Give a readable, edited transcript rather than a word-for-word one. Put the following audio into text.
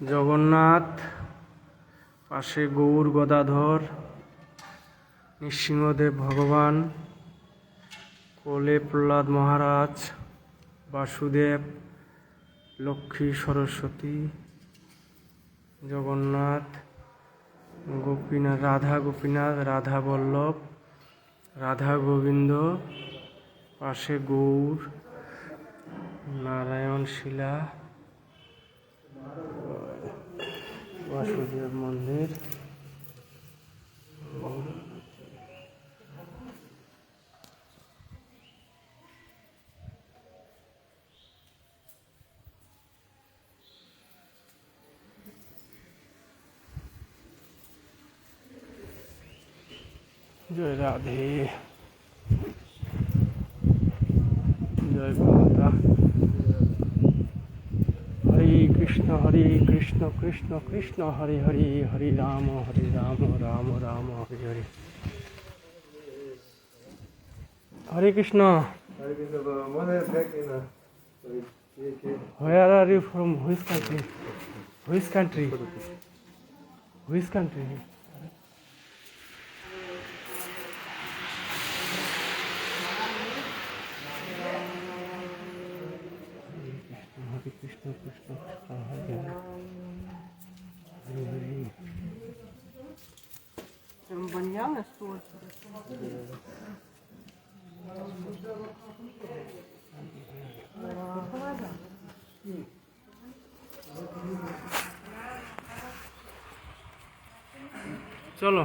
জগন্নাথ, পাশে গৌর গদাধর, নৃসিংহদেব ভগবান, কোলে প্রহ্লাদ মহারাজ, বাসুদেব, লক্ষ্মী সরস্বতী, জগন্নাথ, গোপীনাথ, রাধা গোপীনাথ, রাধা বল্লভ, রাধা গোবিন্দ, পাশে গৌর, নারায়ণ শিলা, বাসুদেব মন্দির, জয় রাধে, জয় মাতা। হরে কৃষ্ণ কৃষ্ণ কৃষ্ণ হরে হরে, হরে রাম রাম রাম হরে হরে। হরে Krishna. Where are you from? Which country? Which country? Which country? Hare Krishna, Krishna Krishna, Hare Hare. Hare Hare. Баньяна что? চলো।